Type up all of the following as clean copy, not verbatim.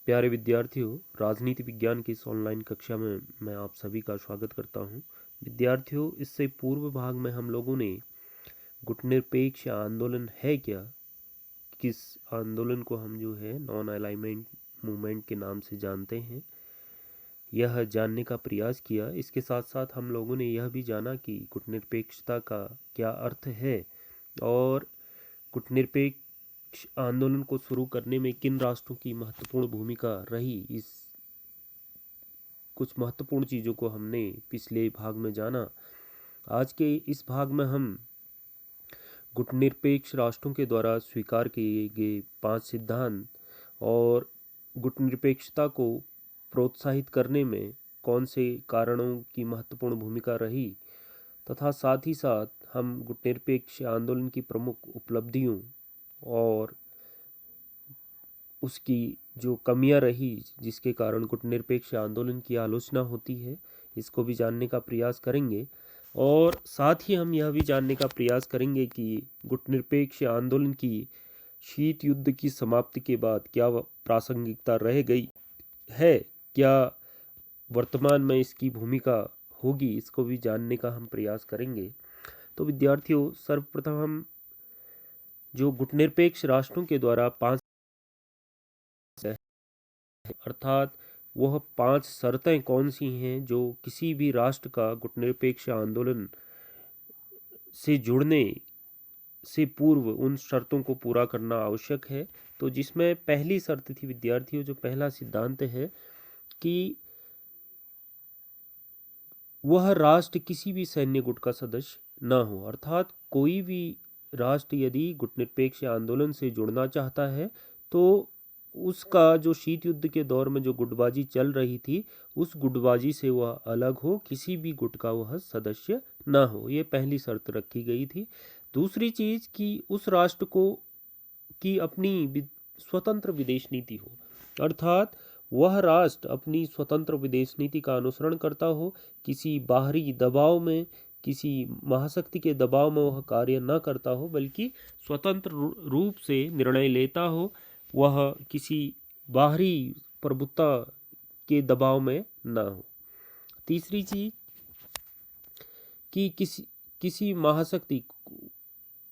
प्यारे विद्यार्थियों, राजनीति विज्ञान की इस ऑनलाइन कक्षा में मैं आप सभी का स्वागत करता हूं। विद्यार्थियों, इससे पूर्व भाग में हम लोगों ने गुटनिरपेक्ष आंदोलन है क्या, किस आंदोलन को हम जो है नॉन अलाइनमेंट मूवमेंट के नाम से जानते हैं, यह जानने का प्रयास किया। इसके साथ साथ हम लोगों ने यह भी जाना कि गुटनिरपेक्षता का क्या अर्थ है और गुटनिरपेक्ष आंदोलन को शुरू करने में किन राष्ट्रों की महत्वपूर्ण भूमिका रही। इस कुछ महत्वपूर्ण चीज़ों को हमने पिछले भाग में जाना। आज के इस भाग में हम गुटनिरपेक्ष राष्ट्रों के द्वारा स्वीकार किए गए 5 सिद्धांत और गुटनिरपेक्षता को प्रोत्साहित करने में कौन से कारणों की महत्वपूर्ण भूमिका रही तथा साथ ही साथ हम गुटनिरपेक्ष आंदोलन की प्रमुख उपलब्धियों और उसकी जो कमियां रही जिसके कारण गुटनिरपेक्ष आंदोलन की आलोचना होती है, इसको भी जानने का प्रयास करेंगे। और साथ ही हम यह भी जानने का प्रयास करेंगे कि गुटनिरपेक्ष आंदोलन की शीत युद्ध की समाप्ति के बाद क्या प्रासंगिकता रह गई है, क्या वर्तमान में इसकी भूमिका होगी, इसको भी जानने का हम प्रयास करेंगे। तो विद्यार्थियों, सर्वप्रथम हम जो गुटनिरपेक्ष राष्ट्रों के द्वारा 5 अर्थात वह 5 शर्तें कौन सी हैं जो किसी भी राष्ट्र का गुटनिरपेक्ष आंदोलन से जुड़ने से पूर्व उन शर्तों को पूरा करना आवश्यक है। तो जिसमें पहली शर्त थी विद्यार्थियों, जो पहला सिद्धांत है कि वह राष्ट्र किसी भी सैन्य गुट का सदस्य न हो। अर्थात कोई भी राष्ट्र यदि गुटनिरपेक्ष आंदोलन से जुड़ना चाहता है तो उसका जो शीत युद्ध के दौर में जो गुटबाजी चल रही थी, उस गुटबाजी से वह अलग हो, किसी भी गुट का वह सदस्य न हो। ये पहली शर्त रखी गई थी। दूसरी चीज कि उस राष्ट्र को की अपनी स्वतंत्र विदेश नीति हो, अर्थात वह राष्ट्र अपनी स्वतंत्र विदेश नीति का अनुसरण करता हो, किसी बाहरी दबाव में, किसी महाशक्ति के दबाव में वह कार्य न करता हो, बल्कि स्वतंत्र रूप से निर्णय लेता हो, वह किसी बाहरी प्रभुत्व के दबाव में न हो। तीसरी चीज कि किसी महाशक्ति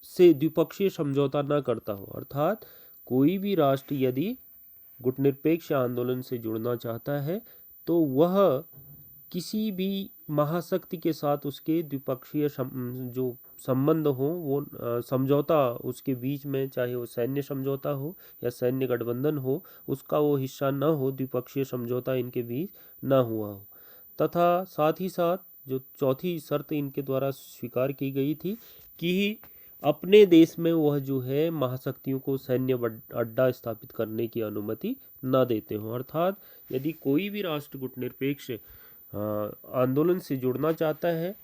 से द्विपक्षीय समझौता न करता हो। अर्थात कोई भी राष्ट्र यदि गुटनिरपेक्ष आंदोलन से जुड़ना चाहता है तो वह किसी भी महाशक्ति के साथ उसके द्विपक्षीय जो संबंध हो, वो समझौता उसके बीच में, चाहे वो सैन्य समझौता हो या सैन्य गठबंधन हो, उसका वो हिस्सा न हो, द्विपक्षीय समझौता इनके बीच न हुआ हो। तथा साथ ही साथ जो चौथी शर्त इनके द्वारा स्वीकार की गई थी कि अपने देश में वह जो है महाशक्तियों को सैन्य अड्डा स्थापित करने की अनुमति न देते हों। अर्थात यदि कोई भी राष्ट्र गुटनिरपेक्ष आंदोलन से जुड़ना चाहता है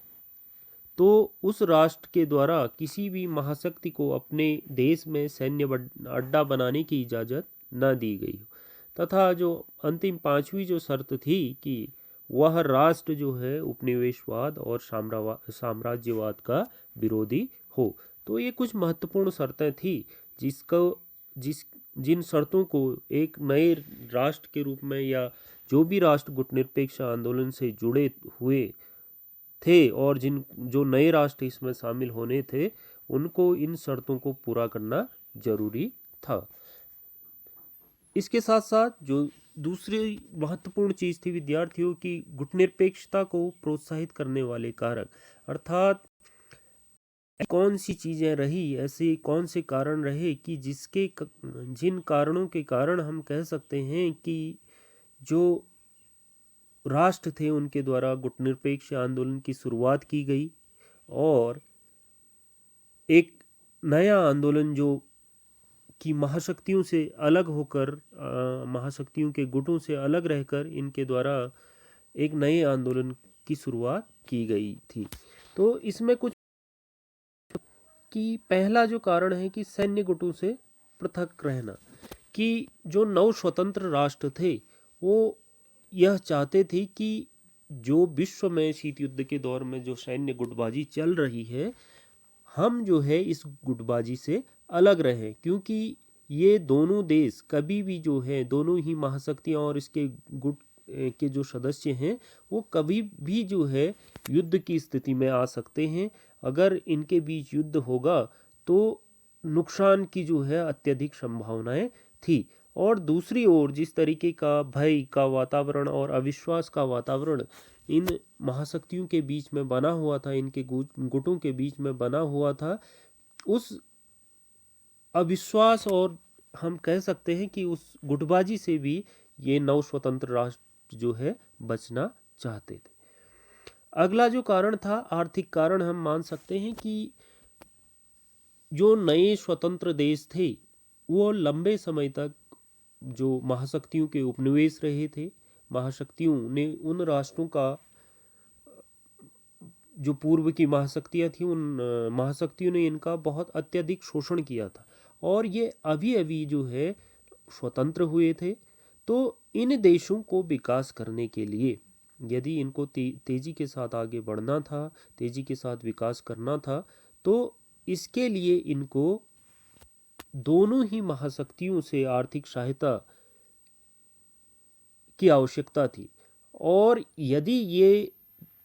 तो उस राष्ट्र के द्वारा किसी भी महाशक्ति को अपने देश में सैन्य अड्डा बनाने की इजाज़त न दी गई हो। तथा जो अंतिम 5वीं जो शर्त थी कि वह राष्ट्र जो है उपनिवेशवाद और साम्राज्यवाद का विरोधी हो। तो ये कुछ महत्वपूर्ण शर्तें थी जिन शर्तों को एक नए राष्ट्र के रूप में, या जो भी राष्ट्र गुटनिरपेक्ष आंदोलन से जुड़े हुए थे और जो नए राष्ट्र इसमें शामिल होने थे, उनको इन शर्तों को पूरा करना जरूरी था। इसके साथ साथ जो दूसरी महत्वपूर्ण चीज थी विद्यार्थियों की गुटनिरपेक्षता को प्रोत्साहित करने वाले कारक, अर्थात कौन सी चीजें रही, ऐसे कौन से कारण रहे कि जिन कारणों के कारण हम कह सकते हैं कि जो राष्ट्र थे उनके द्वारा गुटनिरपेक्ष आंदोलन की शुरुआत की गई और एक नया आंदोलन जो कि महाशक्तियों से अलग होकर, महाशक्तियों के गुटों से अलग रहकर इनके द्वारा एक नए आंदोलन की शुरुआत की गई थी। तो इसमें कुछ कि पहला जो कारण है कि सैन्य गुटों से पृथक रहना, कि जो नव स्वतंत्र राष्ट्र थे वो यह चाहते थे कि जो विश्व में शीत युद्ध के दौर में जो सैन्य गुटबाजी चल रही है, हम जो है इस गुटबाजी से अलग रहें, क्योंकि ये दोनों देश कभी भी जो है, दोनों ही महाशक्तियाँ और इसके गुट के जो सदस्य हैं वो कभी भी जो है युद्ध की स्थिति में आ सकते हैं। अगर इनके बीच युद्ध होगा तो नुकसान की जो है अत्यधिक संभावनाएं थी। और दूसरी ओर जिस तरीके का भय का वातावरण और अविश्वास का वातावरण इन महाशक्तियों के बीच में बना हुआ था, इनके गुटों के बीच में बना हुआ था, उस अविश्वास और हम कह सकते हैं कि उस गुटबाजी से भी ये नव स्वतंत्र राष्ट्र जो है बचना चाहते थे। अगला जो कारण था, आर्थिक कारण, हम मान सकते हैं कि जो नए स्वतंत्र देश थे वो लंबे समय तक जो महाशक्तियों के उपनिवेश रहे थे। महाशक्तियों ने उन राष्ट्रों का, जो पूर्व की महाशक्तियाँ थी, उन महाशक्तियों ने इनका बहुत अत्यधिक शोषण किया था। और ये अभी अभी जो है स्वतंत्र हुए थे। तो इन देशों को विकास करने के लिए यदि इनको तेजी के साथ आगे बढ़ना था, तेजी के साथ विकास करना था, तो इसके लिए इनको दोनों ही महाशक्तियों से आर्थिक सहायता की आवश्यकता थी। और यदि ये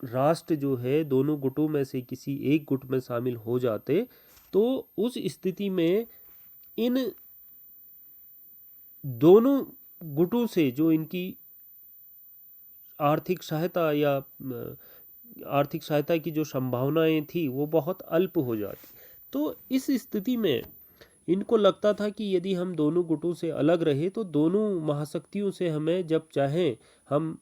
राष्ट्र जो है दोनों गुटों में से किसी एक गुट में शामिल हो जाते तो उस स्थिति में इन दोनों गुटों से जो इनकी आर्थिक सहायता या आर्थिक सहायता की जो संभावनाएं थी वो बहुत अल्प हो जाती। तो इस स्थिति में इनको लगता था कि यदि हम दोनों गुटों से अलग रहे तो दोनों महाशक्तियों से हमें जब चाहें हम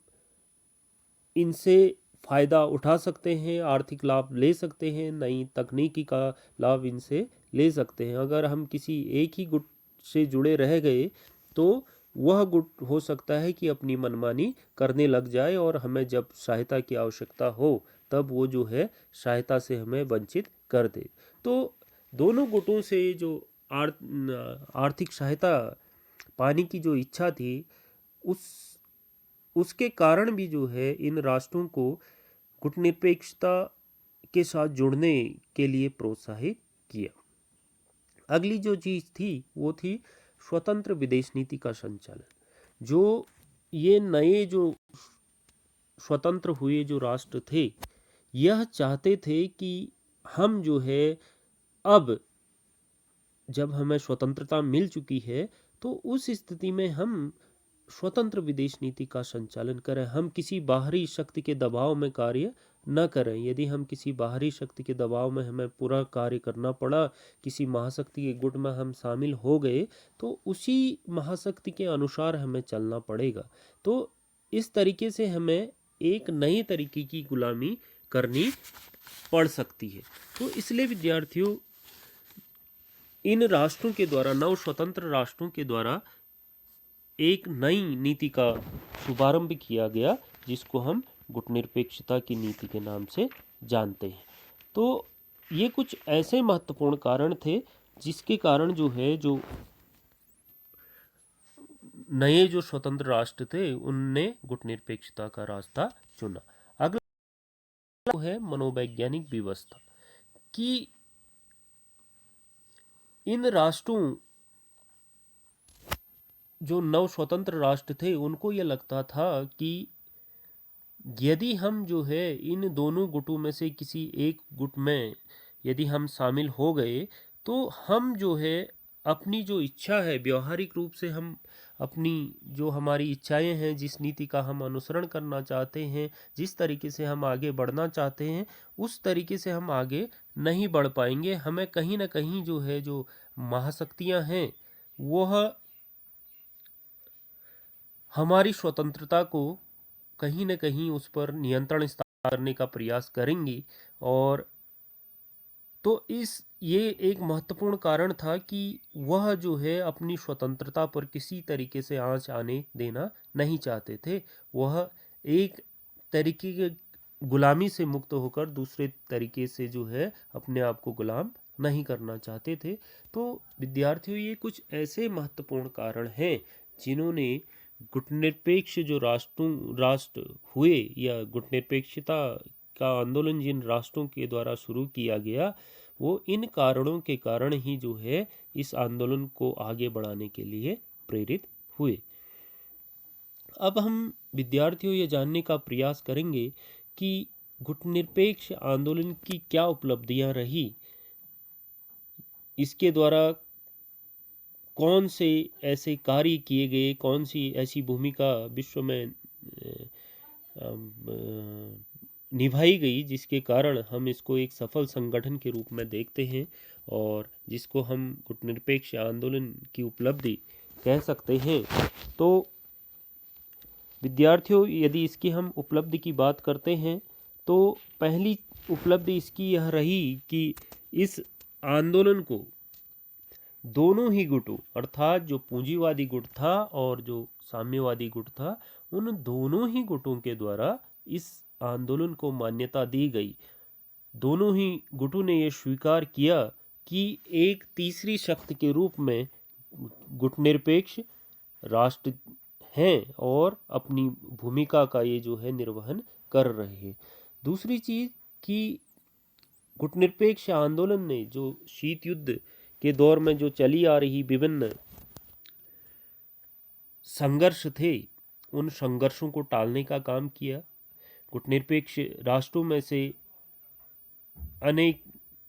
इनसे फ़ायदा उठा सकते हैं, आर्थिक लाभ ले सकते हैं, नई तकनीकी का लाभ इनसे ले सकते हैं। अगर हम किसी एक ही गुट से जुड़े रह गए तो वह गुट हो सकता है कि अपनी मनमानी करने लग जाए और हमें जब सहायता की आवश्यकता हो तब वो जो है सहायता से हमें वंचित कर दे। तो दोनों गुटों से जो आर्थिक सहायता पाने की जो इच्छा थी उसके कारण भी जो है इन राष्ट्रों को गुटनिरपेक्षता के साथ जुड़ने के लिए प्रोत्साहित किया। अगली जो चीज़ थी वो थी स्वतंत्र विदेश नीति का संचालन। जो ये नए जो स्वतंत्र हुए जो राष्ट्र थे यह चाहते थे कि हम जो है अब जब हमें स्वतंत्रता मिल चुकी है तो उस स्थिति में हम स्वतंत्र विदेश नीति का संचालन करें, हम किसी बाहरी शक्ति के दबाव में कार्य न करें। यदि हम किसी बाहरी शक्ति के दबाव में हमें पूरा कार्य करना पड़ा, किसी महाशक्ति के गुट में हम शामिल हो गए तो उसी महाशक्ति के अनुसार हमें चलना पड़ेगा। तो इस तरीके से हमें एक नई तरीके की गुलामी करनी पड़ सकती है। तो इसलिए विद्यार्थियों इन राष्ट्रों के द्वारा, नव स्वतंत्र राष्ट्रों के द्वारा एक नई नीति का शुभारंभ किया गया जिसको हम गुटनिरपेक्षता की नीति के नाम से जानते हैं। तो ये कुछ ऐसे महत्वपूर्ण कारण थे जिसके कारण जो है जो नए जो स्वतंत्र राष्ट्र थे उनने गुटनिरपेक्षता का रास्ता चुना। अगला है मनोवैज्ञानिक व्यवस्था कि इन राष्ट्रों, जो नव स्वतंत्र राष्ट्र थे, उनको यह लगता था कि यदि हम जो है इन दोनों गुटों में से किसी एक गुट में यदि हम शामिल हो गए तो हम जो है अपनी जो इच्छा है, व्यवहारिक रूप से हम अपनी जो हमारी इच्छाएं हैं, जिस नीति का हम अनुसरण करना चाहते हैं, जिस तरीके से हम आगे बढ़ना चाहते हैं, उस तरीके से हम आगे नहीं बढ़ पाएंगे। हमें कहीं ना कहीं जो है जो महाशक्तियां हैं वह हमारी स्वतंत्रता को कहीं न कहीं उस पर नियंत्रण स्थापित करने का प्रयास करेंगी। और तो ये एक महत्वपूर्ण कारण था कि वह जो है अपनी स्वतंत्रता पर किसी तरीके से आंच आने देना नहीं चाहते थे। वह एक तरीके के गुलामी से मुक्त होकर दूसरे तरीके से जो है अपने आप को गुलाम नहीं करना चाहते थे। तो विद्यार्थियों ये कुछ ऐसे महत्वपूर्ण कारण हैं जिन्होंने गुटनिरपेक्ष जो राष्ट्र हुए या गुटनिरपेक्षता का आंदोलन जिन राष्ट्रों के द्वारा शुरू किया गया वो इन कारणों के कारण ही जो है इस आंदोलन को आगे बढ़ाने के लिए प्रेरित हुए। अब हम विद्यार्थियों ये जानने का प्रयास करेंगे कि गुटनिरपेक्ष आंदोलन की क्या उपलब्धियां रही, इसके द्वारा कौन से ऐसे कार्य किए गए, कौन सी ऐसी भूमिका विश्व में निभाई गई जिसके कारण हम इसको एक सफल संगठन के रूप में देखते हैं और जिसको हम गुटनिरपेक्ष आंदोलन की उपलब्धि कह सकते हैं। तो विद्यार्थियों, यदि इसकी हम उपलब्धि की बात करते हैं तो पहली उपलब्धि इसकी यह रही कि इस आंदोलन को दोनों ही गुटों, अर्थात जो पूंजीवादी गुट था और जो साम्यवादी गुट था, उन दोनों ही गुटों के द्वारा इस आंदोलन को मान्यता दी गई। दोनों ही गुटों ने यह स्वीकार किया कि एक तीसरी शक्ति के रूप में गुटनिरपेक्ष राष्ट्र हैं और अपनी भूमिका का ये जो है निर्वहन कर रहे हैं। दूसरी चीज कि गुटनिरपेक्ष आंदोलन ने जो शीत युद्ध के दौर में जो चली आ रही विभिन्न संघर्ष थे, उन संघर्षों को टालने का काम किया। गुटनिरपेक्ष राष्ट्रों में से अनेक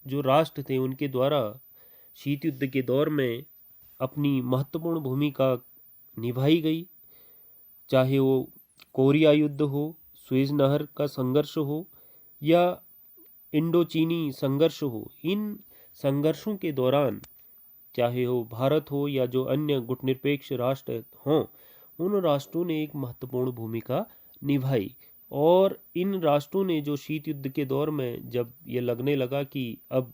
जो राष्ट्र थे उनके द्वारा शीत युद्ध के दौर में अपनी महत्वपूर्ण भूमिका निभाई गई, चाहे वो कोरिया युद्ध हो, सुएज नहर का संघर्ष हो या इंडो चीनी संघर्ष हो। इन संघर्षों के दौरान चाहे वो भारत हो या जो अन्य गुटनिरपेक्ष राष्ट्र हों, उन राष्ट्रों ने एक महत्वपूर्ण भूमिका निभाई। और इन राष्ट्रों ने जो शीत युद्ध के दौर में जब ये लगने लगा कि अब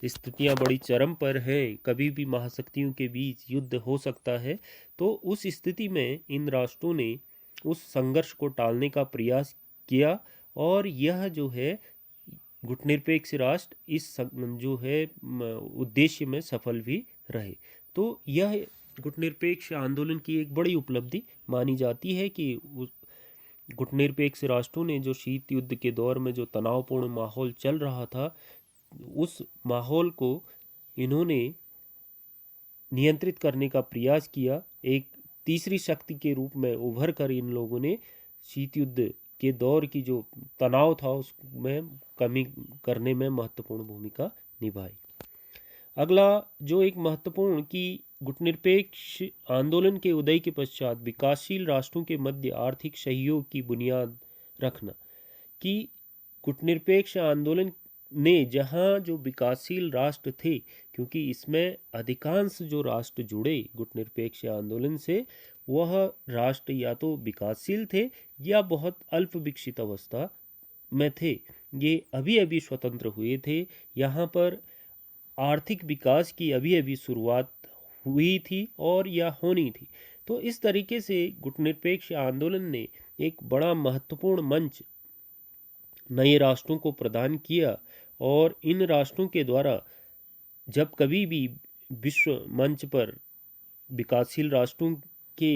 स्थितियां बड़ी चरम पर हैं, कभी भी महाशक्तियों के बीच युद्ध हो सकता है, तो उस स्थिति में इन राष्ट्रों ने उस संघर्ष को टालने का प्रयास किया और यह जो है गुटनिरपेक्ष राष्ट्र इस जो है उद्देश्य में सफल भी रहे। तो यह गुटनिरपेक्ष आंदोलन की एक बड़ी उपलब्धि मानी जाती है कि गुटनिरपेक्ष राष्ट्रों ने जो शीत युद्ध के दौर में जो तनावपूर्ण माहौल चल रहा था, उस माहौल को इन्होंने नियंत्रित करने का प्रयास किया। एक तीसरी शक्ति के रूप में उभर कर इन लोगों ने शीत युद्ध के दौर की जो तनाव था उसमें कमी करने में महत्वपूर्ण भूमिका निभाई। अगला जो एक महत्वपूर्ण कि गुटनिरपेक्ष आंदोलन के उदय के पश्चात विकासशील राष्ट्रों के मध्य आर्थिक सहयोग की बुनियाद रखना, कि गुटनिरपेक्ष आंदोलन ने जहां जो विकासशील राष्ट्र थे, क्योंकि इसमें अधिकांश जो राष्ट्र जुड़े गुटनिरपेक्ष आंदोलन से, वह राष्ट्र या तो विकासशील थे या बहुत अल्प विकसित अवस्था में थे। ये अभी अभी स्वतंत्र हुए थे, यहाँ पर आर्थिक विकास की अभी अभी शुरुआत हुई थी और या होनी थी। तो इस तरीके से गुटनिरपेक्ष आंदोलन ने एक बड़ा महत्वपूर्ण मंच नए राष्ट्रों को प्रदान किया और इन राष्ट्रों के द्वारा जब कभी भी विश्व मंच पर विकासशील राष्ट्रों के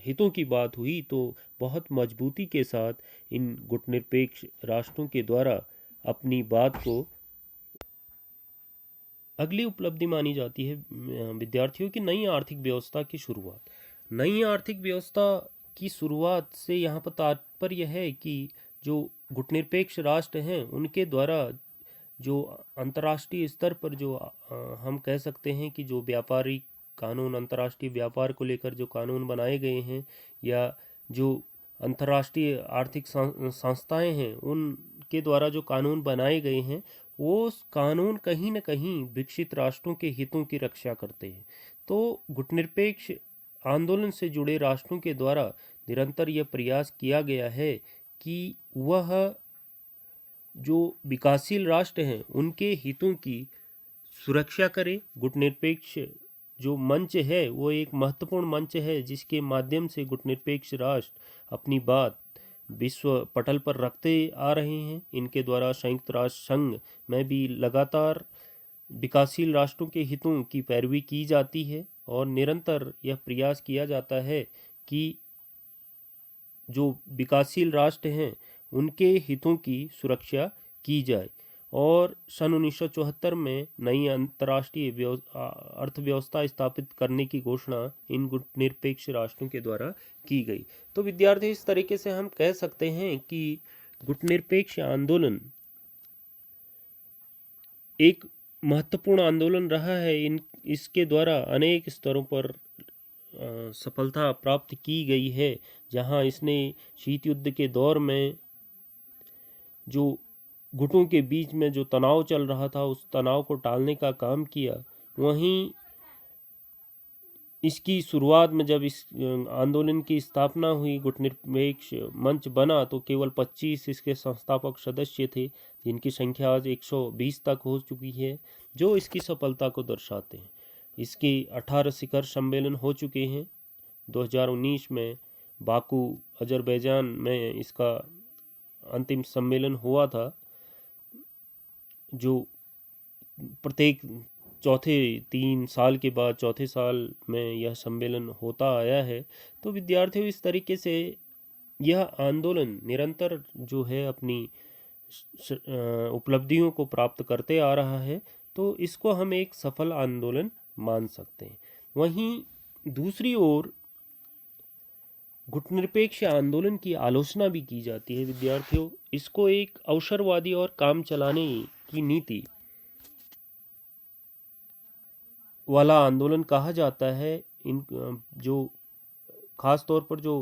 हितों की बात हुई तो बहुत मजबूती के साथ इन गुटनिरपेक्ष राष्ट्रों के द्वारा अपनी बात को। अगली उपलब्धि मानी जाती है विद्यार्थियों की नई आर्थिक व्यवस्था की शुरुआत। नई आर्थिक व्यवस्था की शुरुआत से यहाँ पर तात्पर्य है कि जो गुटनिरपेक्ष राष्ट्र हैं उनके द्वारा जो अंतर्राष्ट्रीय स्तर पर जो हम कह सकते हैं कि जो व्यापारिक कानून, अंतर्राष्ट्रीय व्यापार को लेकर जो कानून बनाए गए हैं या जो अंतर्राष्ट्रीय आर्थिक संस्थाएं हैं उनके द्वारा जो कानून बनाए गए हैं, वो कानून कहीं न कहीं विकसित राष्ट्रों के हितों की रक्षा करते हैं। तो गुटनिरपेक्ष आंदोलन से जुड़े राष्ट्रों के द्वारा निरंतर यह प्रयास किया गया है कि वह जो विकासशील राष्ट्र हैं उनके हितों की सुरक्षा करे। गुटनिरपेक्ष जो मंच है वो एक महत्वपूर्ण मंच है जिसके माध्यम से गुटनिरपेक्ष राष्ट्र अपनी बात विश्व पटल पर रखते आ रहे हैं। इनके द्वारा संयुक्त राष्ट्र संघ में भी लगातार विकासशील राष्ट्रों के हितों की पैरवी की जाती है और निरंतर यह प्रयास किया जाता है कि जो विकासशील राष्ट्र हैं उनके हितों की सुरक्षा की जाए। और सन 1974 में नई अंतर्राष्ट्रीय अर्थव्यवस्था स्थापित करने की घोषणा इन गुटनिरपेक्ष राष्ट्रों के द्वारा की गई। तो विद्यार्थी, इस तरीके से हम कह सकते हैं कि गुटनिरपेक्ष आंदोलन एक महत्वपूर्ण आंदोलन रहा है। इसके द्वारा अनेक स्तरों पर सफलता प्राप्त की गई है, जहां इसने शीत युद्ध के दौर में जो गुटों के बीच में जो तनाव चल रहा था उस तनाव को टालने का काम किया। वहीं इसकी शुरुआत में जब इस आंदोलन की स्थापना हुई, गुटनिरपेक्ष मंच बना, तो केवल 25 इसके संस्थापक सदस्य थे, जिनकी संख्या आज 120 तक हो चुकी है, जो इसकी सफलता को दर्शाते हैं। इसके 18 शिखर सम्मेलन हो चुके हैं। 2019 में बाकू अजरबैजान में इसका अंतिम सम्मेलन हुआ था, जो प्रत्येक चौथे 3 साल के बाद चौथे साल में यह सम्मेलन होता आया है। तो विद्यार्थियों, इस तरीके से यह आंदोलन निरंतर जो है अपनी उपलब्धियों को प्राप्त करते आ रहा है, तो इसको हम एक सफल आंदोलन मान सकते हैं। वहीं दूसरी ओर गुटनिरपेक्ष आंदोलन की आलोचना भी की जाती है। विद्यार्थियों, इसको एक अवसरवादी और काम चलाने की नीति वाला आंदोलन कहा जाता है। इन जो खास तौर पर जो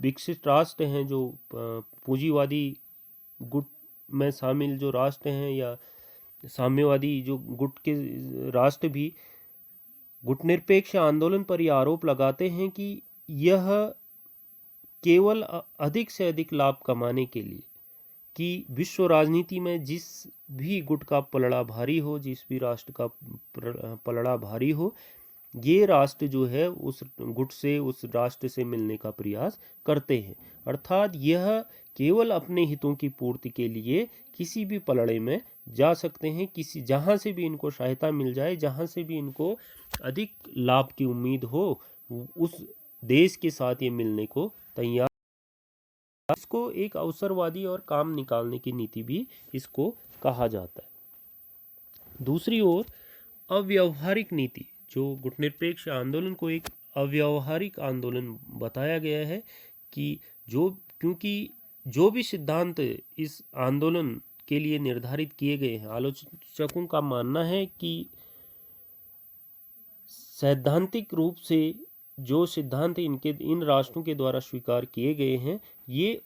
विकसित राष्ट्र हैं, जो पूंजीवादी गुट में शामिल जो राष्ट्र हैं, या साम्यवादी जो गुट के राष्ट्र भी गुटनिरपेक्ष आंदोलन पर यह आरोप लगाते हैं कि यह केवल अधिक से अधिक लाभ कमाने के लिए, कि विश्व राजनीति में जिस भी गुट का पलड़ा भारी हो, जिस भी राष्ट्र का पलड़ा भारी हो, ये राष्ट्र जो है उस गुट से, उस राष्ट्र से मिलने का प्रयास करते हैं। अर्थात यह केवल अपने हितों की पूर्ति के लिए किसी भी पलड़े में जा सकते हैं, किसी जहां से भी इनको सहायता मिल जाए, जहां से भी इनको अधिक लाभ की उम्मीद हो, उस देश के साथ ये मिलने को तैयार। इसको एक अवसरवादी और काम निकालने की नीति भी इसको कहा जाता है। दूसरी ओर अव्यावहारिक नीति, जो गुटनिरपेक्ष आंदोलन को एक अव्यावहारिक आंदोलन बताया गया है, कि क्योंकि जो भी सिद्धांत इस आंदोलन के लिए निर्धारित किए गए हैं, आलोचकों का मानना है कि सैद्धांतिक रूप से जो सिद्धांत इन राष्ट्रों के द्वारा स्वीकार किए गए हैं, ये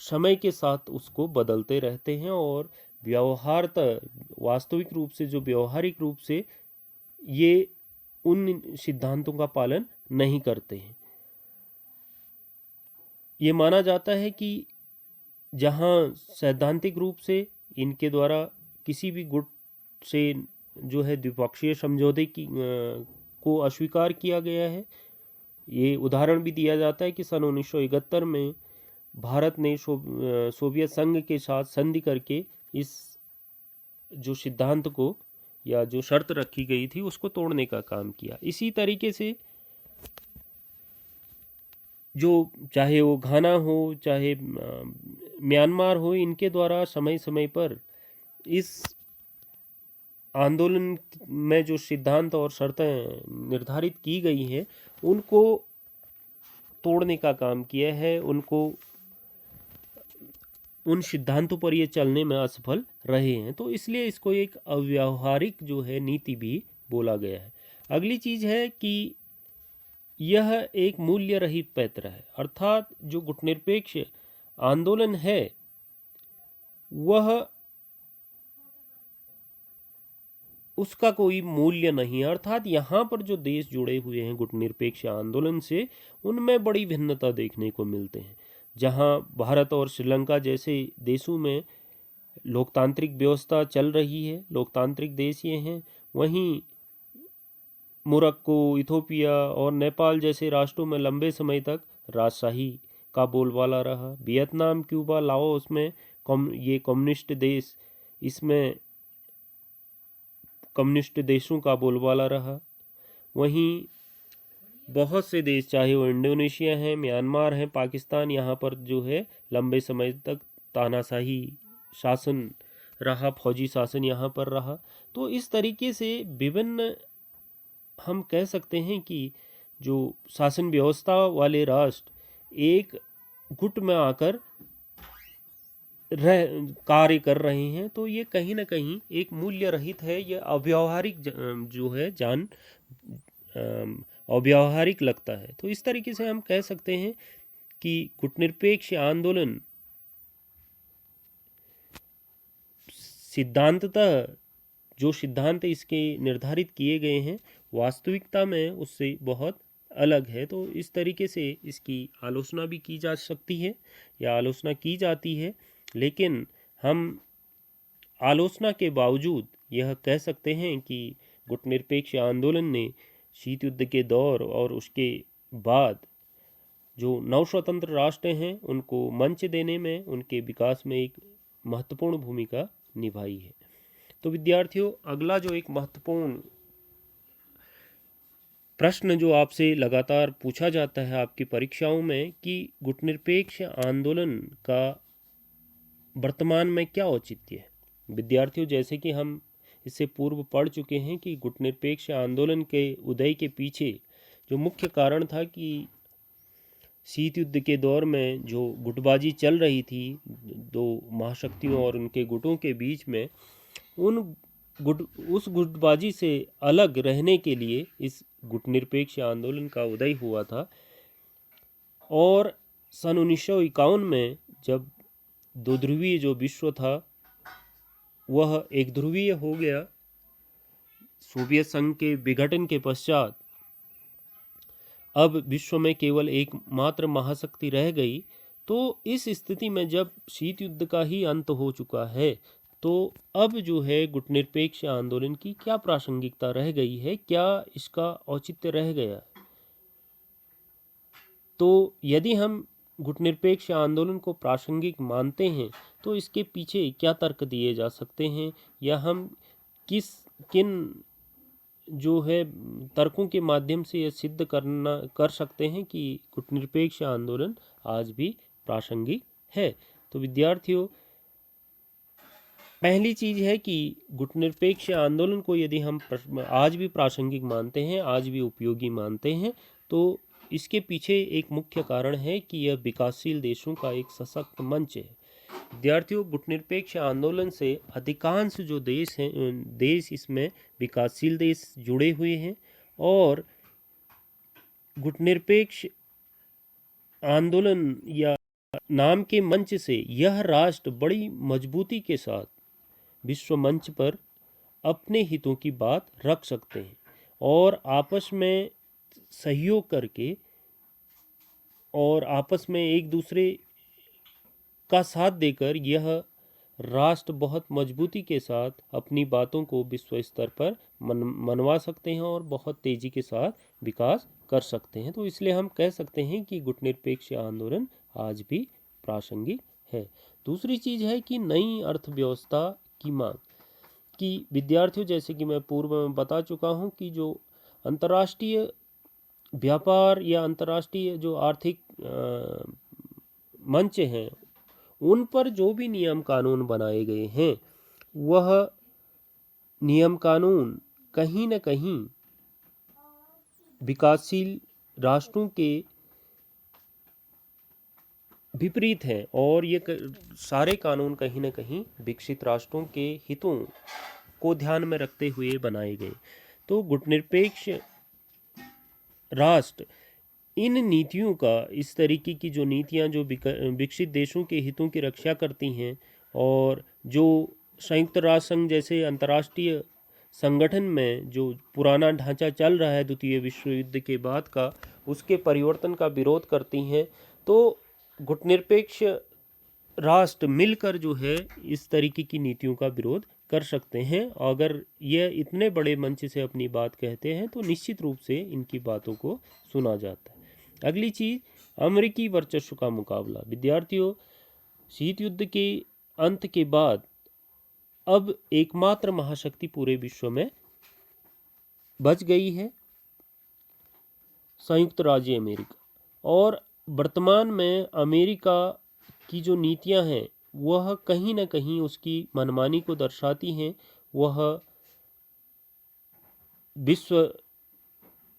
समय के साथ उसको बदलते रहते हैं, और वास्तविक रूप से, जो व्यवहारिक रूप से ये उन सिद्धांतों का पालन नहीं करते हैं। ये माना जाता है कि जहां सैद्धांतिक रूप से इनके द्वारा किसी भी गुट से जो है द्विपक्षीय समझौते को अस्वीकार किया गया है। ये उदाहरण भी दिया जाता है कि सन 1971 में भारत ने सोवियत संघ के साथ संधि करके इस जो सिद्धांत को, या जो शर्त रखी गई थी, उसको तोड़ने का काम किया। इसी तरीके से जो चाहे वो घाना हो, चाहे म्यांमार हो, इनके द्वारा समय समय पर इस आंदोलन में जो सिद्धांत और शर्तें निर्धारित की गई हैं, उनको तोड़ने का काम किया है। उन सिद्धांतों पर ये चलने में असफल रहे हैं। तो इसलिए इसको एक अव्यावहारिक जो है नीति भी बोला गया है। अगली चीज है कि यह एक मूल्य रहित पैत्र है। अर्थात जो गुटनिरपेक्ष आंदोलन है वह, उसका कोई मूल्य नहीं है। अर्थात यहाँ पर जो देश जुड़े हुए हैं गुटनिरपेक्ष आंदोलन से, उनमें बड़ी भिन्नता देखने को मिलते हैं। जहाँ भारत और श्रीलंका जैसे देशों में लोकतांत्रिक व्यवस्था चल रही है, लोकतांत्रिक देश ये हैं, वहीं मोरक्को, इथोपिया और नेपाल जैसे राष्ट्रों में लंबे समय तक राजशाही का बोलबाला रहा। वियतनाम, क्यूबा, लाओस में ये कम्युनिस्ट देश, इसमें कम्युनिस्ट देशों का बोलबाला रहा। वहीं बहुत से देश, चाहे वो इंडोनेशिया है, म्यांमार है, पाकिस्तान, यहाँ पर जो है लंबे समय तक तानाशाही शासन रहा, फौजी शासन यहाँ पर रहा। तो इस तरीके से विभिन्न, हम कह सकते हैं कि जो शासन व्यवस्था वाले राष्ट्र एक गुट में आकर कार्य कर रहे हैं, तो ये कहीं ना कहीं एक मूल्य रहित है, ये अव्यावहारिक जो है अव्यावहारिक लगता है। तो इस तरीके से हम कह सकते हैं कि गुटनिरपेक्ष आंदोलन सिद्धांततः जो सिद्धांत इसके निर्धारित किए गए हैं वास्तविकता में उससे बहुत अलग है। तो इस तरीके से इसकी आलोचना भी की जा सकती है या आलोचना की जाती है, लेकिन हम आलोचना के बावजूद यह कह सकते हैं कि गुटनिरपेक्ष आंदोलन ने शीत युद्ध के दौर और उसके बाद जो नव स्वतंत्र राष्ट्र हैं उनको मंच देने में, उनके विकास में एक महत्वपूर्ण भूमिका निभाई है। तो विद्यार्थियों, अगला जो एक महत्वपूर्ण प्रश्न जो आपसे लगातार पूछा जाता है आपकी परीक्षाओं में कि गुटनिरपेक्ष आंदोलन का वर्तमान में क्या औचित्य है। विद्यार्थियों, जैसे कि हम इससे पूर्व पढ़ चुके हैं कि गुटनिरपेक्ष आंदोलन के उदय के पीछे जो मुख्य कारण था कि शीत युद्ध के दौर में जो गुटबाजी चल रही थी दो महाशक्तियों और उनके गुटों के बीच में, उस गुटबाजी से अलग रहने के लिए इस गुटनिरपेक्ष आंदोलन का उदय हुआ था। और सन 1951 में जब दो ध्रुवीय जो विश्व था वह एक ध्रुवीय हो गया, सोवियत संघ के विघटन के पश्चात अब विश्व में केवल एक मात्र महाशक्ति रह गई। तो इस स्थिति में जब शीत युद्ध का ही अंत हो चुका है, तो अब जो है गुटनिरपेक्ष आंदोलन की क्या प्रासंगिकता रह गई है, क्या इसका औचित्य रह गया। तो यदि हम गुटनिरपेक्ष आंदोलन को प्रासंगिक मानते हैं तो इसके पीछे क्या तर्क दिए जा सकते हैं, या हम किन जो है तर्कों के माध्यम से यह सिद्ध कर सकते हैं कि गुटनिरपेक्ष आंदोलन आज भी प्रासंगिक है। तो विद्यार्थियों, पहली चीज है कि गुटनिरपेक्ष आंदोलन को यदि हम आज भी प्रासंगिक मानते हैं, आज भी उपयोगी मानते हैं, तो इसके पीछे एक मुख्य कारण है कि यह विकासशील देशों का एक सशक्त मंच है। विद्यार्थियों, गुटनिरपेक्ष आंदोलन से अधिकांश जो देश हैं, देश इसमें विकासशील देश जुड़े हुए हैं, और गुटनिरपेक्ष आंदोलन या नाम के मंच से यह राष्ट्र बड़ी मजबूती के साथ विश्व मंच पर अपने हितों की बात रख सकते हैं और आपस में सहयोग करके और आपस में एक दूसरे का साथ देकर यह राष्ट्र बहुत मजबूती के साथ अपनी बातों को विश्व स्तर पर मनवा सकते हैं और बहुत तेजी के साथ विकास कर सकते हैं। तो इसलिए हम कह सकते हैं कि गुटनिरपेक्ष आंदोलन आज भी प्रासंगिक है। दूसरी चीज है कि नई अर्थव्यवस्था की मांग की। विद्यार्थियों, जैसे कि मैं पूर्व में बता चुका हूं कि जो अंतर्राष्ट्रीय व्यापार या अंतर्राष्ट्रीय जो आर्थिक मंच हैं उन पर जो भी नियम कानून बनाए गए हैं वह नियम कानून कहीं न कहीं विकासशील राष्ट्रों के विपरीत हैं, और ये सारे कानून कहीं न कहीं विकसित राष्ट्रों के हितों को ध्यान में रखते हुए बनाए गए। तो गुटनिरपेक्ष राष्ट्र इन नीतियों का, इस तरीके की जो नीतियां जो विकसित देशों के हितों की रक्षा करती हैं और जो संयुक्त राष्ट्र संघ जैसे अंतर्राष्ट्रीय संगठन में जो पुराना ढांचा चल रहा है द्वितीय विश्व युद्ध के बाद का, उसके परिवर्तन का विरोध करती हैं। तो गुटनिरपेक्ष राष्ट्र मिलकर जो है इस तरीके की नीतियों का विरोध कर सकते हैं। अगर यह इतने बड़े मंच से अपनी बात कहते हैं तो निश्चित रूप से इनकी बातों को सुना जाता है। अगली चीज, अमेरिकी वर्चस्व का मुकाबला। विद्यार्थियों, शीत युद्ध के अंत के बाद अब एकमात्र महाशक्ति पूरे विश्व में बच गई है, संयुक्त राज्य अमेरिका। और वर्तमान में अमेरिका की जो नीतियां हैं वह कहीं न कहीं उसकी मनमानी को दर्शाती हैं। वह विश्व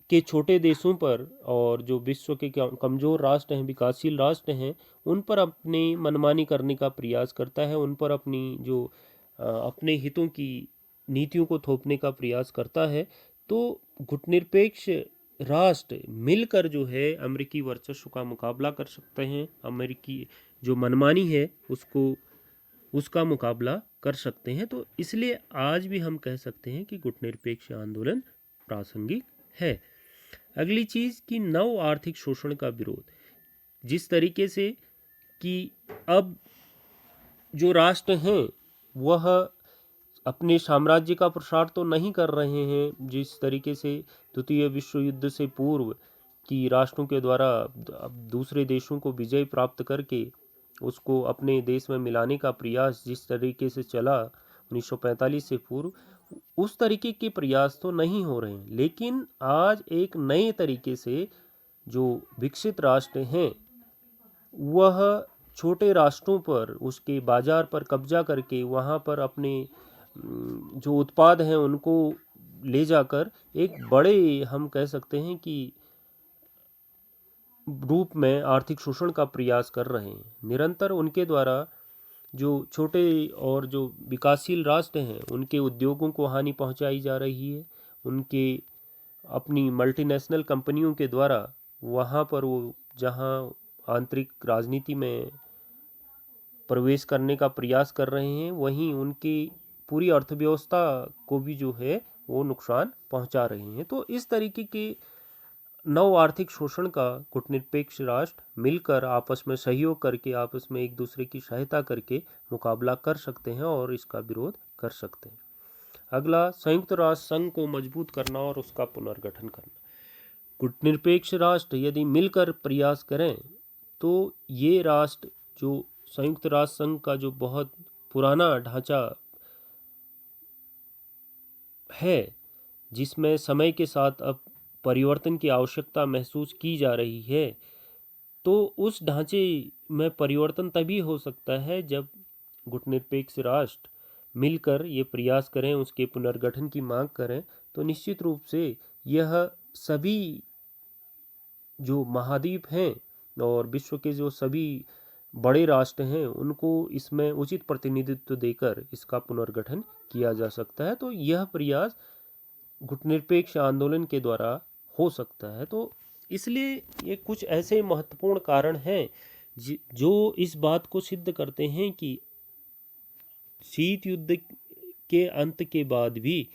के छोटे देशों पर और जो विश्व के कमज़ोर राष्ट्र हैं, विकासशील राष्ट्र हैं, उन पर अपनी मनमानी करने का प्रयास करता है, उन पर अपनी जो अपने हितों की नीतियों को थोपने का प्रयास करता है। तो गुटनिरपेक्ष राष्ट्र मिलकर जो है अमेरिकी वर्चस्व का मुकाबला कर सकते हैं, अमेरिकी जो मनमानी है उसका मुकाबला कर सकते हैं। तो इसलिए आज भी हम कह सकते हैं कि गुटनिरपेक्ष आंदोलन प्रासंगिक है। अगली चीज़ कि नव आर्थिक शोषण का विरोध, जिस तरीके से कि अब जो राष्ट्र हैं वह अपने साम्राज्य का प्रसार तो नहीं कर रहे हैं जिस तरीके से द्वितीय विश्व युद्ध से पूर्व कि राष्ट्रों के द्वारा अब दूसरे देशों को विजय प्राप्त करके उसको अपने देश में मिलाने का प्रयास जिस तरीके से चला 1945 से पूर्व, उस तरीके के प्रयास तो नहीं हो रहे हैं। लेकिन आज एक नए तरीके से जो विकसित राष्ट्र हैं वह छोटे राष्ट्रों पर उसके बाजार पर कब्जा करके वहाँ पर अपने जो उत्पाद हैं उनको ले जाकर एक बड़े हम कह सकते हैं कि रूप में आर्थिक शोषण का प्रयास कर रहे हैं। निरंतर उनके द्वारा जो छोटे और जो विकासशील राष्ट्र हैं उनके उद्योगों को हानि पहुंचाई जा रही है। उनके अपनी मल्टीनेशनल कंपनियों के द्वारा वहाँ पर वो जहाँ आंतरिक राजनीति में प्रवेश करने का प्रयास कर रहे हैं वहीं उनकी पूरी अर्थव्यवस्था को भी जो है वो नुकसान पहुंचा रहे हैं। तो इस तरीके के नव आर्थिक शोषण का गुटनिरपेक्ष राष्ट्र मिलकर आपस में सहयोग करके आपस में एक दूसरे की सहायता करके मुकाबला कर सकते हैं और इसका विरोध कर सकते हैं। अगला, संयुक्त राष्ट्र संघ को मजबूत करना और उसका पुनर्गठन करना। गुटनिरपेक्ष राष्ट्र यदि मिलकर प्रयास करें तो ये राष्ट्र जो संयुक्त राष्ट्र संघ का जो बहुत पुराना ढांचा है जिसमें समय के साथ अब परिवर्तन की आवश्यकता महसूस की जा रही है, तो उस ढांचे में परिवर्तन तभी हो सकता है जब गुटनिरपेक्ष राष्ट्र मिलकर ये प्रयास करें, उसके पुनर्गठन की मांग करें। तो निश्चित रूप से यह सभी जो महाद्वीप हैं और विश्व के जो सभी बड़े राष्ट्र हैं उनको इसमें उचित प्रतिनिधित्व देकर इसका पुनर्गठन किया जा सकता है। तो यह प्रयास गुटनिरपेक्ष आंदोलन के द्वारा हो सकता है। तो इसलिए ये कुछ ऐसे महत्वपूर्ण कारण हैं जो इस बात को सिद्ध करते हैं कि शीत युद्ध के अंत के बाद भी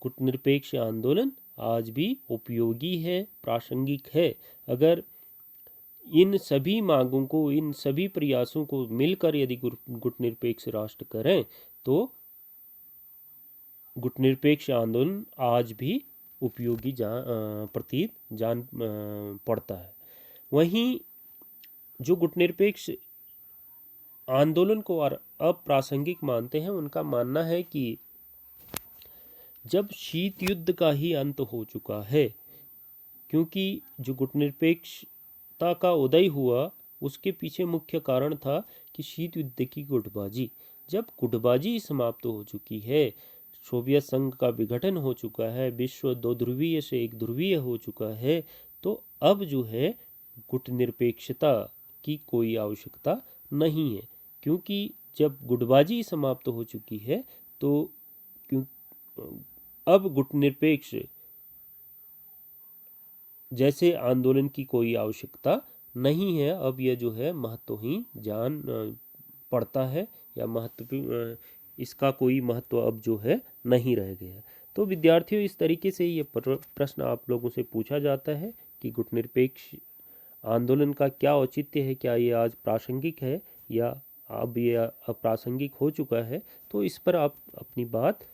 गुटनिरपेक्ष आंदोलन आज भी उपयोगी है, प्रासंगिक है। अगर इन सभी मांगों को, इन सभी प्रयासों को मिलकर यदि गुटनिरपेक्ष राष्ट्र करें तो गुटनिरपेक्ष आंदोलन आज भी उपयोगी प्रतीत जान पड़ता है। वहीं जो गुटनिरपेक्ष आंदोलन को अप्रासंगिक मानते हैं उनका मानना है कि जब शीत युद्ध का ही अंत हो चुका है, क्योंकि जो गुटनिरपेक्षता का उदय हुआ उसके पीछे मुख्य कारण था कि शीत युद्ध की गुटबाजी, जब गुटबाजी समाप्त हो चुकी है, सोवियत संघ का विघटन हो चुका है, विश्व दो ध्रुवीय से एक ध्रुवीय हो चुका है, तो अब जो है गुटनिरपेक्षता की कोई आवश्यकता नहीं है। क्योंकि जब गुटबाजी समाप्त हो चुकी है तो अब गुटनिरपेक्ष जैसे आंदोलन की कोई आवश्यकता नहीं है। अब यह जो है महत्वहीन जान पड़ता है या इसका कोई महत्व अब जो है नहीं रह गया। तो विद्यार्थियों, इस तरीके से ये प्रश्न आप लोगों से पूछा जाता है कि गुटनिरपेक्ष आंदोलन का क्या औचित्य है, क्या ये आज प्रासंगिक है या अब ये अप्रासंगिक हो चुका है। तो इस पर आप अपनी बात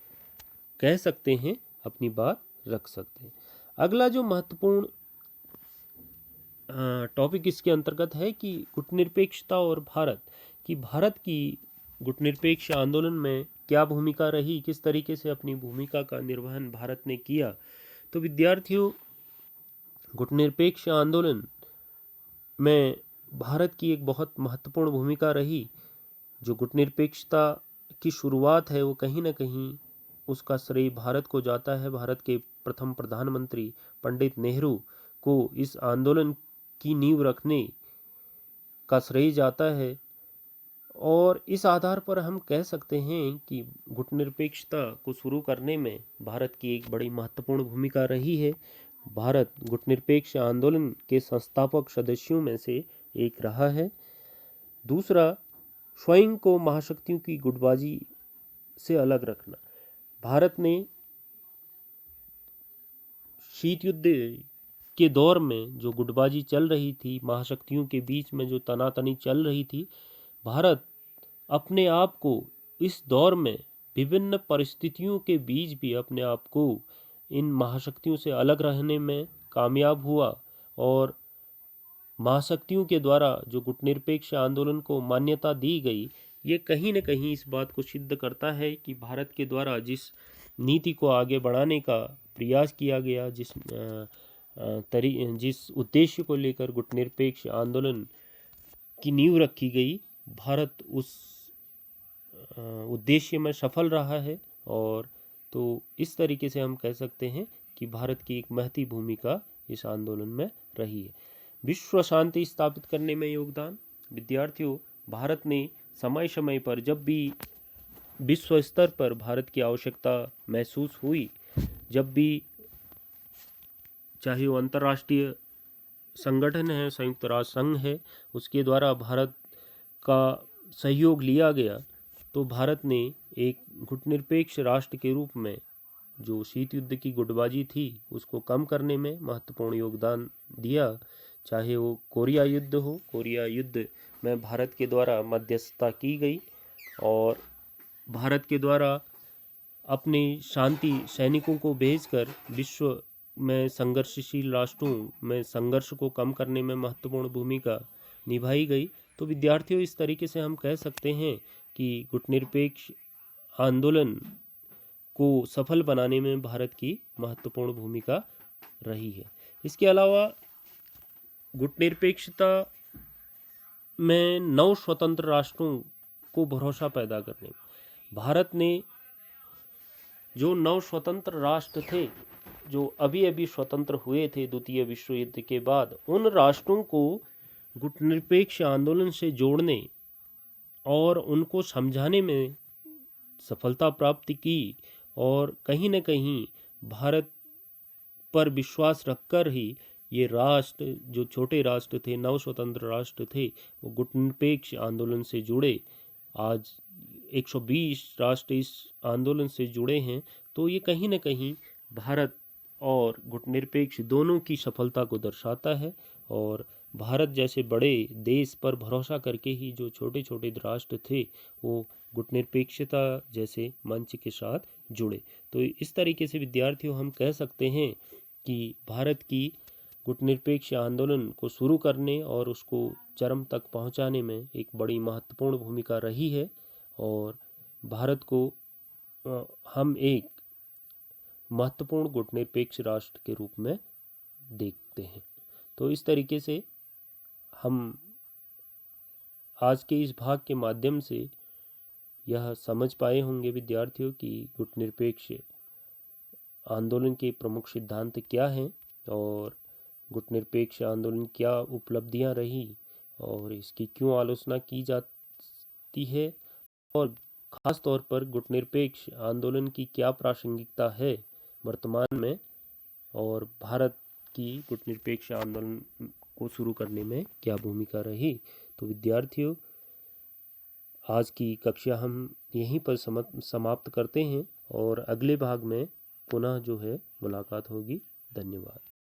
कह सकते हैं, अपनी बात रख सकते हैं। अगला जो महत्वपूर्ण टॉपिक इसके अंतर्गत है कि गुटनिरपेक्षता और भारत की गुटनिरपेक्ष आंदोलन में क्या भूमिका रही, किस तरीके से अपनी भूमिका का निर्वहन भारत ने किया। तो विद्यार्थियों, गुटनिरपेक्ष आंदोलन में भारत की एक बहुत महत्वपूर्ण भूमिका रही। जो गुटनिरपेक्षता की शुरुआत है वो कहीं ना कहीं उसका श्रेय भारत को जाता है। भारत के प्रथम प्रधानमंत्री पंडित नेहरू को इस आंदोलन की नींव रखने का श्रेय जाता है। और इस आधार पर हम कह सकते हैं कि गुटनिरपेक्षता को शुरू करने में भारत की एक बड़ी महत्वपूर्ण भूमिका रही है। भारत गुटनिरपेक्ष आंदोलन के संस्थापक सदस्यों में से एक रहा है। दूसरा, स्वयं को महाशक्तियों की गुटबाजी से अलग रखना। भारत ने शीत युद्ध के दौर में जो गुटबाजी चल रही थी, महाशक्तियों के बीच में जो तनातनी चल रही थी, भारत अपने आप को इस दौर में विभिन्न परिस्थितियों के बीच भी अपने आप को इन महाशक्तियों से अलग रहने में कामयाब हुआ। और महाशक्तियों के द्वारा जो गुटनिरपेक्ष आंदोलन को मान्यता दी गई, ये कहीं न कहीं इस बात को सिद्ध करता है कि भारत के द्वारा जिस नीति को आगे बढ़ाने का प्रयास किया गया, जिस उद्देश्य को लेकर गुटनिरपेक्ष आंदोलन की नींव रखी गई, भारत उस उद्देश्य में सफल रहा है। और तो इस तरीके से हम कह सकते हैं कि भारत की एक महती भूमिका इस आंदोलन में रही है। विश्व शांति स्थापित करने में योगदान। विद्यार्थियों, भारत ने समय समय पर जब भी विश्व स्तर पर भारत की आवश्यकता महसूस हुई, जब भी चाहे वो अंतर्राष्ट्रीय संगठन है, संयुक्त राष्ट्र संघ है, उसके द्वारा भारत का सहयोग लिया गया, तो भारत ने एक गुटनिरपेक्ष राष्ट्र के रूप में जो शीत युद्ध की गुटबाजी थी उसको कम करने में महत्वपूर्ण योगदान दिया। चाहे वो कोरिया युद्ध हो, कोरिया युद्ध में भारत के द्वारा मध्यस्थता की गई और भारत के द्वारा अपने शांति सैनिकों को भेजकर विश्व में संघर्षशील राष्ट्रों में संघर्ष को कम करने में महत्वपूर्ण भूमिका निभाई गई। तो विद्यार्थियों, इस तरीके से हम कह सकते हैं कि गुटनिरपेक्ष आंदोलन को सफल बनाने में भारत की महत्वपूर्ण भूमिका रही है। इसके अलावा गुटनिरपेक्षता में नव स्वतंत्र राष्ट्रों को भरोसा पैदा करने में भारत ने जो नव स्वतंत्र राष्ट्र थे, जो अभी अभी स्वतंत्र हुए थे द्वितीय विश्व युद्ध के बाद, उन राष्ट्रों को गुटनिरपेक्ष आंदोलन से जोड़ने और उनको समझाने में सफलता प्राप्त की। और कहीं न कहीं भारत पर विश्वास रखकर ही ये राष्ट्र, जो छोटे राष्ट्र थे, नव स्वतंत्र राष्ट्र थे, वो गुटनिरपेक्ष आंदोलन से जुड़े। आज 120 राष्ट्र इस आंदोलन से जुड़े हैं। तो ये कहीं न कहीं भारत और गुटनिरपेक्ष दोनों की सफलता को दर्शाता है। और भारत जैसे बड़े देश पर भरोसा करके ही जो छोटे छोटे राष्ट्र थे वो गुटनिरपेक्षता जैसे मंच के साथ जुड़े। तो इस तरीके से विद्यार्थियों, हम कह सकते हैं कि भारत की गुटनिरपेक्ष आंदोलन को शुरू करने और उसको चरम तक पहुंचाने में एक बड़ी महत्वपूर्ण भूमिका रही है। और भारत को हम एक महत्वपूर्ण गुटनिरपेक्ष राष्ट्र के रूप में देखते हैं। तो इस तरीके से हम आज के इस भाग के माध्यम से यह समझ पाए होंगे विद्यार्थियों कि गुटनिरपेक्ष आंदोलन के प्रमुख सिद्धांत क्या हैं और गुटनिरपेक्ष आंदोलन क्या उपलब्धियां रही और इसकी क्यों आलोचना की जाती है, और ख़ास तौर पर गुटनिरपेक्ष आंदोलन की क्या प्रासंगिकता है वर्तमान में, और भारत की गुटनिरपेक्ष आंदोलन को शुरू करने में क्या भूमिका रही। तो विद्यार्थियों, आज की कक्षा हम यहीं पर समाप्त करते हैं और अगले भाग में पुनः जो है मुलाकात होगी। धन्यवाद।